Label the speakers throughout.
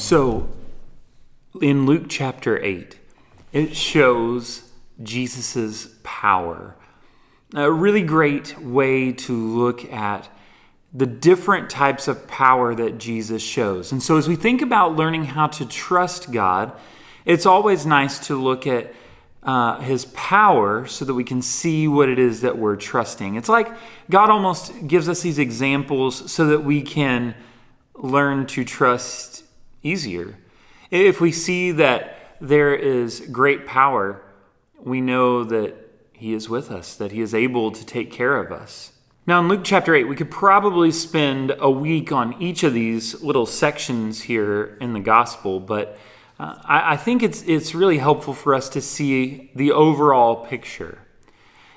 Speaker 1: So, in Luke chapter 8, it shows Jesus' power. A really great way to look at the different types of power that Jesus shows. And so as we think about learning how to trust God, it's always nice to look at his power so that we can see what it is that we're trusting. It's like God almost gives us these examples so that we can learn to trust easier. If we see that there is great power, we know that he is with us, that he is able to take care of us. Now in Luke chapter 8, we could probably spend a week on each of these little sections here in the gospel, but I think it's really helpful for us to see the overall picture.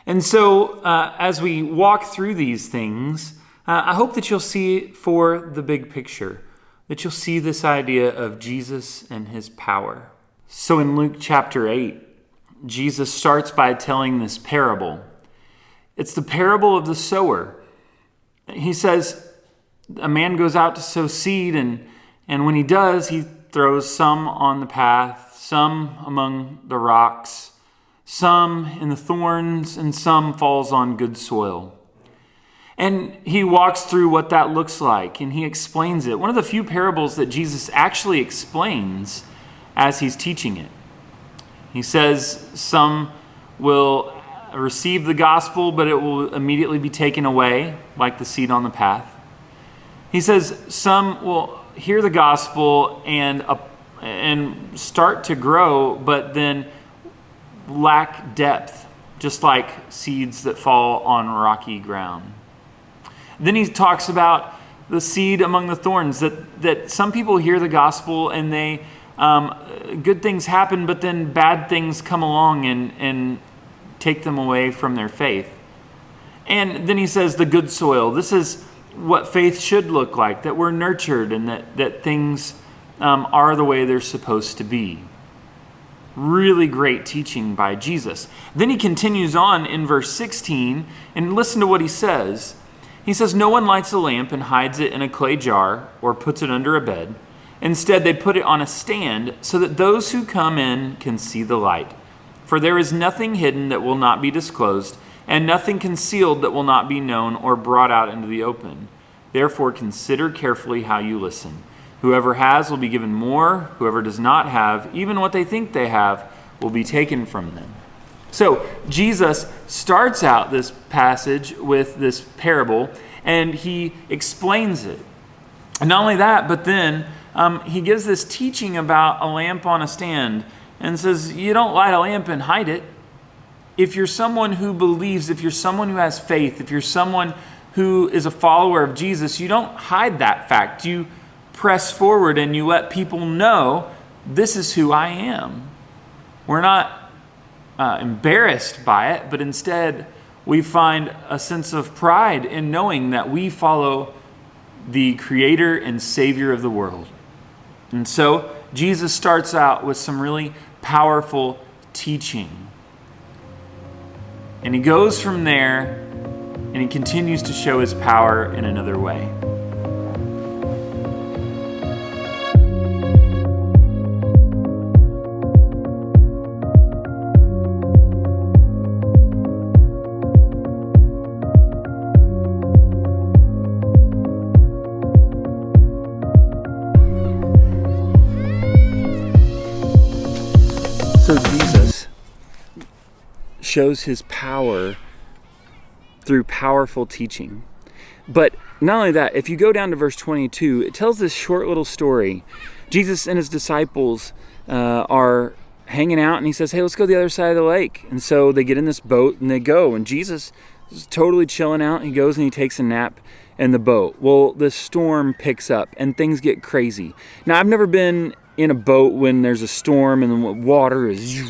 Speaker 1: And so as we walk through these things, I hope that you'll see for the big picture, that you'll see this idea of Jesus and his power. So in Luke chapter 8, Jesus starts by telling this parable. It's the parable of the sower. He says a man goes out to sow seed, and when he does, he throws some on the path, some among the rocks, some in the thorns, and some falls on good soil. And he walks through what that looks like, and he explains it. One of the few parables that Jesus actually explains as he's teaching it. He says some will receive the gospel, but it will immediately be taken away, like the seed on the path. He says some will hear the gospel and start to grow, but then lack depth, just like seeds that fall on rocky ground. Then he talks about the seed among the thorns, that some people hear the gospel and they good things happen, but then bad things come along and take them away from their faith. And then he says the good soil. This is what faith should look like, that we're nurtured and that things are the way they're supposed to be. Really great teaching by Jesus. Then he continues on in verse 16, and listen to what he says. He says, "No one lights a lamp and hides it in a clay jar or puts it under a bed. Instead, they put it on a stand so that those who come in can see the light. For there is nothing hidden that will not be disclosed, and nothing concealed that will not be known or brought out into the open. Therefore, consider carefully how you listen. Whoever has will be given more. Whoever does not have, even what they think they have, will be taken from them." So Jesus starts out this passage with this parable, and he explains it. And not only that, but then he gives this teaching about a lamp on a stand and says, you don't light a lamp and hide it. If you're someone who believes, if you're someone who has faith, if you're someone who is a follower of Jesus, you don't hide that fact. You press forward and you let people know, this is who I am. We're not embarrassed by it, but instead we find a sense of pride in knowing that we follow the Creator and Savior of the world. And so Jesus starts out with some really powerful teaching. And he goes from there and he continues to show his power in another way. So Jesus shows his power through powerful teaching. But not only that, if you go down to verse 22, it tells this short little story. Jesus and his disciples are hanging out, and he says, hey, let's go to the other side of the lake. And so they get in this boat and they go, and Jesus is totally chilling out. He goes and he takes a nap in the boat. Well, the storm picks up and things get crazy. Now, I've never been in a boat when there's a storm and the water is,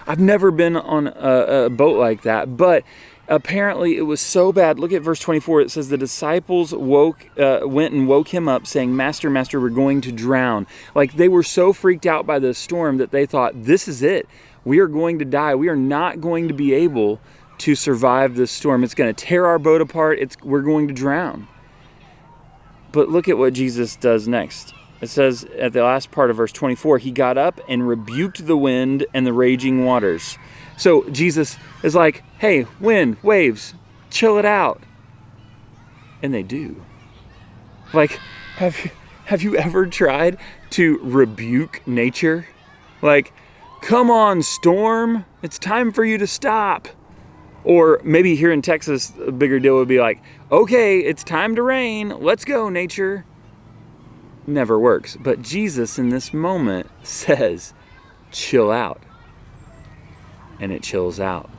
Speaker 1: I've never been on a boat like that, but apparently it was so bad. Look at verse 24. It says the disciples went and woke him up saying, Master, we're going to drown. Like they were so freaked out by the storm that they thought, this is it. We are going to die. We are not going to be able to survive this storm. It's going to tear our boat apart. We're going to drown. But look at what Jesus does next. It says at the last part of verse 24, he got up and rebuked the wind and the raging waters. So Jesus is like, hey, wind, waves, chill it out. And they do. Like, have you ever tried to rebuke nature? Like, come on, storm, it's time for you to stop. Or maybe here in Texas, a bigger deal would be like, okay, it's time to rain, let's go, nature. Never works. But Jesus in this moment says, chill out. And it chills out.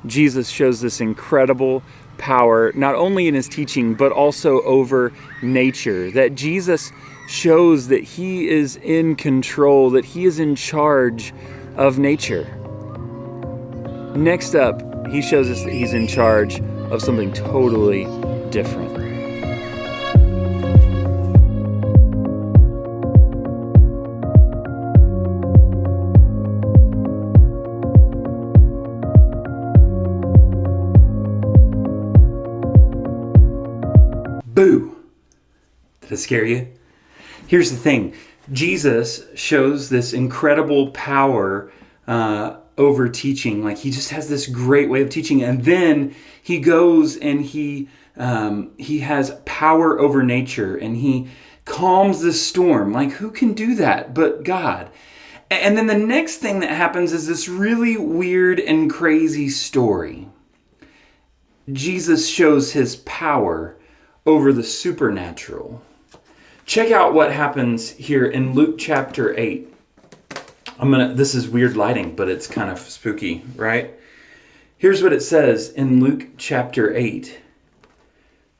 Speaker 1: Jesus shows this incredible power, not only in his teaching, but also over nature. That Jesus shows that he is in control, that he is in charge of nature. Next up, he shows us that he's in charge of something totally different. Boo! Did it scare you? Here's the thing. Jesus shows this incredible power over teaching. Like, he just has this great way of teaching. And then he goes and he has power over nature. And he calms the storm. Like, who can do that but God? And then the next thing that happens is this really weird and crazy story. Jesus shows his power over the supernatural. Check out what happens here in Luke chapter 8. This is weird lighting, but it's kind of spooky, right? Here's what it says in Luke chapter 8,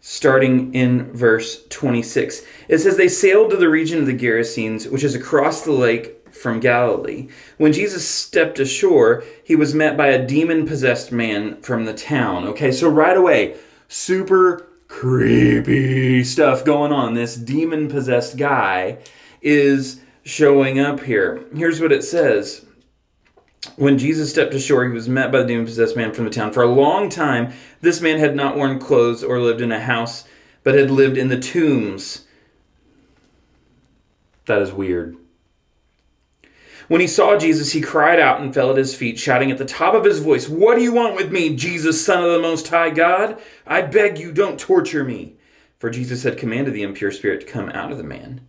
Speaker 1: starting in verse 26. It says, they sailed to the region of the Gerasenes, which is across the lake from Galilee. When Jesus stepped ashore, he was met by a demon-possessed man from the town. Okay, so right away, super creepy stuff going on. This demon-possessed guy is showing up here. Here's what it says. When Jesus stepped ashore, he was met by the demon-possessed man from the town. For a long time, this man had not worn clothes or lived in a house, but had lived in the tombs. That is weird. When he saw Jesus, he cried out and fell at his feet, shouting at the top of his voice, "What do you want with me, Jesus, Son of the Most High God? I beg you, don't torture me." For Jesus had commanded the impure spirit to come out of the man.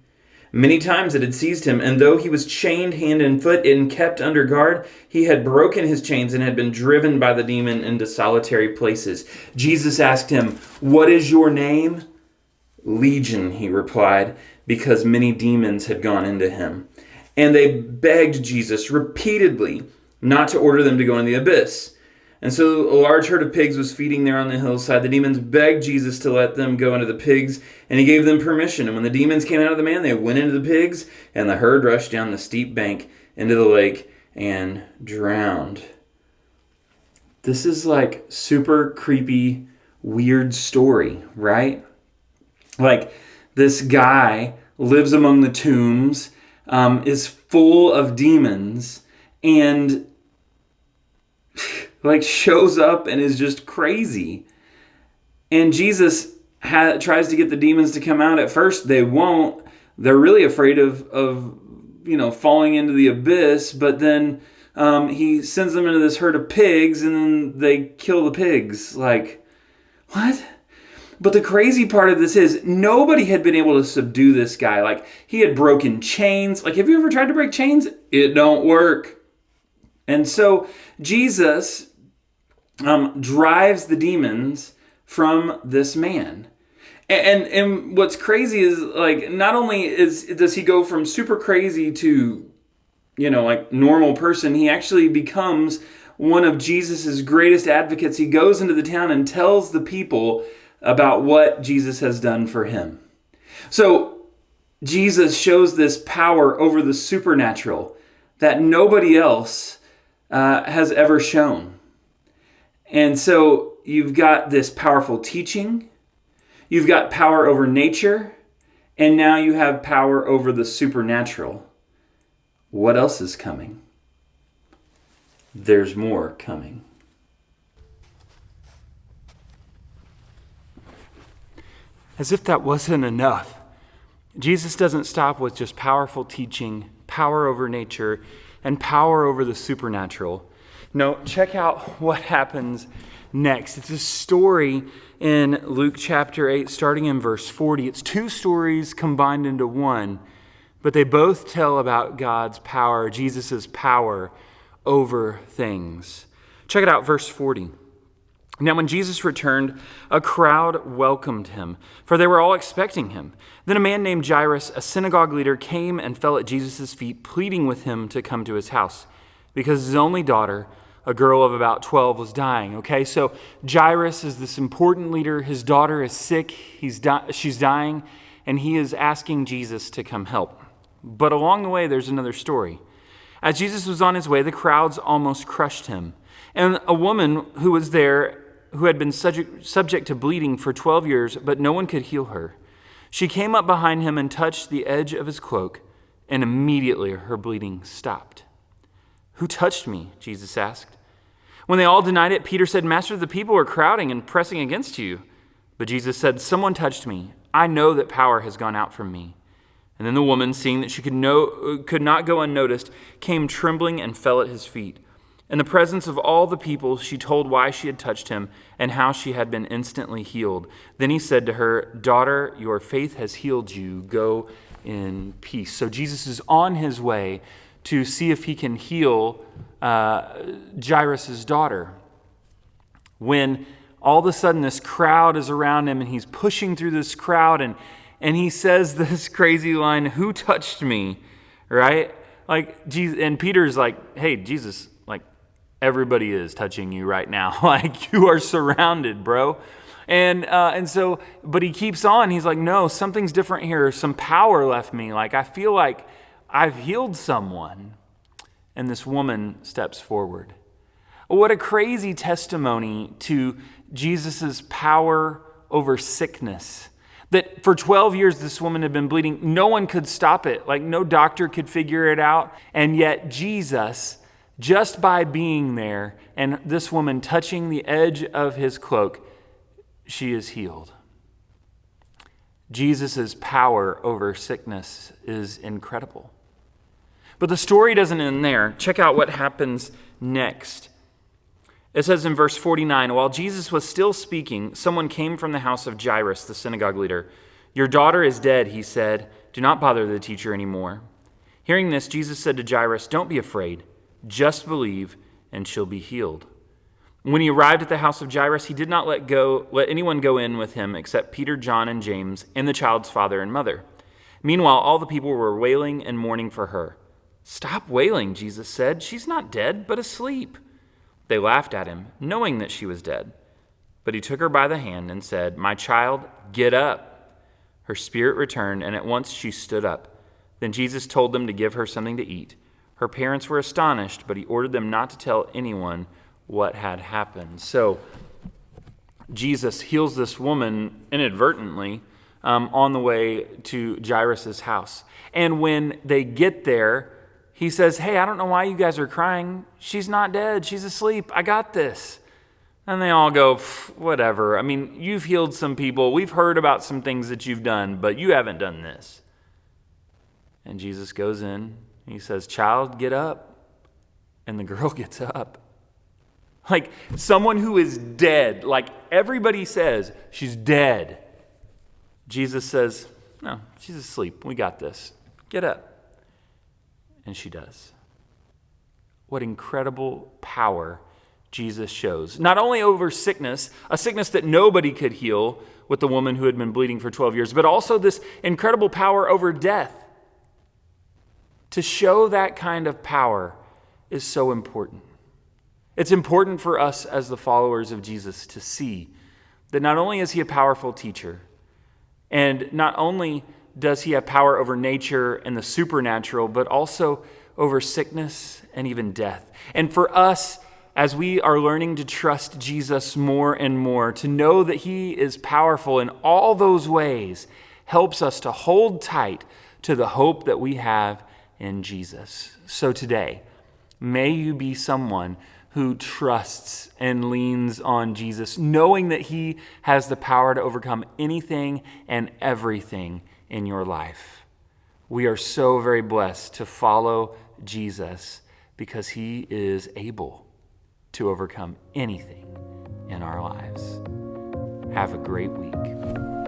Speaker 1: Many times it had seized him, and though he was chained hand and foot and kept under guard, he had broken his chains and had been driven by the demon into solitary places. Jesus asked him, "What is your name?" "Legion," he replied, because many demons had gone into him. And they begged Jesus repeatedly not to order them to go in the abyss. And so a large herd of pigs was feeding there on the hillside. The demons begged Jesus to let them go into the pigs, and he gave them permission. And when the demons came out of the man, they went into the pigs, and the herd rushed down the steep bank into the lake and drowned. This is like super creepy, weird story, right? Like, this guy lives among the tombs, is full of demons, and like shows up and is just crazy. And Jesus tries to get the demons to come out. At first they won't. They're really afraid of falling into the abyss, but then he sends them into this herd of pigs, and then they kill the pigs. Like, what? But the crazy part of this is nobody had been able to subdue this guy. Like, he had broken chains. Like, have you ever tried to break chains? It don't work. And so Jesus drives the demons from this man. And what's crazy is, like, not only does he go from super crazy to, like normal person, he actually becomes one of Jesus's greatest advocates. He goes into the town and tells the people about what Jesus has done for him. So Jesus shows this power over the supernatural that nobody else has ever shown. And so you've got this powerful teaching, you've got power over nature, and now you have power over the supernatural. What else is coming? There's more coming. As if that wasn't enough, Jesus doesn't stop with just powerful teaching, power over nature, and power over the supernatural. No, check out what happens next. It's a story in Luke chapter 8, starting in verse 40. It's two stories combined into one, but they both tell about God's power, Jesus' power over things. Check it out, verse 40. Now when Jesus returned, a crowd welcomed him, for they were all expecting him. Then a man named Jairus, a synagogue leader, came and fell at Jesus' feet, pleading with him to come to his house, because his only daughter, a girl of about 12, was dying. Okay, so Jairus is this important leader. His daughter is sick. She's dying, and he is asking Jesus to come help. But along the way, there's another story. As Jesus was on his way, the crowds almost crushed him. And a woman who was there, who had been subject to bleeding for 12 years, but no one could heal her. She came up behind him and touched the edge of his cloak, and immediately her bleeding stopped. "Who touched me?" Jesus asked. When they all denied it, Peter said, "Master, the people are crowding and pressing against you." But Jesus said, "Someone touched me. I know that power has gone out from me." And then the woman, seeing that she could not go unnoticed, came trembling and fell at his feet. In the presence of all the people, she told why she had touched him and how she had been instantly healed. Then he said to her, "Daughter, your faith has healed you. Go in peace." So Jesus is on his way to see if he can heal Jairus' daughter, when all of a sudden this crowd is around him and he's pushing through this crowd and he says this crazy line, "Who touched me?" Right? Like, Jesus, and Peter's like, "Hey, Jesus, like, everybody is touching you right now. Like, you are surrounded, bro." And so, but he keeps on. He's like, "No, something's different here. Some power left me. Like, I feel like I've healed someone." And this woman steps forward. What a crazy testimony to Jesus' power over sickness. That for 12 years, this woman had been bleeding. No one could stop it. Like, no doctor could figure it out. And yet Jesus, just by being there and this woman touching the edge of his cloak, she is healed. Jesus' power over sickness is incredible. But the story doesn't end there. Check out what happens next. It says in verse 49, while Jesus was still speaking, someone came from the house of Jairus, the synagogue leader. "Your daughter is dead," he said. "Do not bother the teacher anymore." Hearing this, Jesus said to Jairus, "Don't be afraid. Just believe, and she'll be healed." When he arrived at the house of Jairus, he did not let anyone go in with him except Peter, John, and James, and the child's father and mother. Meanwhile, all the people were wailing and mourning for her. "Stop wailing," Jesus said. "She's not dead, but asleep." They laughed at him, knowing that she was dead. But he took her by the hand and said, "My child, get up." Her spirit returned, and at once she stood up. Then Jesus told them to give her something to eat. Her parents were astonished, but he ordered them not to tell anyone what had happened. So Jesus heals this woman inadvertently on the way to Jairus' house. And when they get there, he says, "Hey, I don't know why you guys are crying. She's not dead. She's asleep. I got this." And they all go, "Whatever. I mean, you've healed some people. We've heard about some things that you've done, but you haven't done this." And Jesus goes in. He says, "Child, get up." And the girl gets up. Like, someone who is dead. Like, everybody says she's dead. Jesus says, "No, she's asleep. We got this. Get up." And she does. What incredible power Jesus shows. Not only over sickness, a sickness that nobody could heal with the woman who had been bleeding for 12 years, but also this incredible power over death. To show that kind of power is so important. It's important for us as the followers of Jesus to see that not only is he a powerful teacher, and not only does he have power over nature and the supernatural, but also over sickness and even death. And for us, as we are learning to trust Jesus more and more, to know that he is powerful in all those ways, helps us to hold tight to the hope that we have in Jesus. So today, may you be someone who trusts and leans on Jesus, knowing that he has the power to overcome anything and everything in your life. We are so very blessed to follow Jesus because he is able to overcome anything in our lives. Have a great week.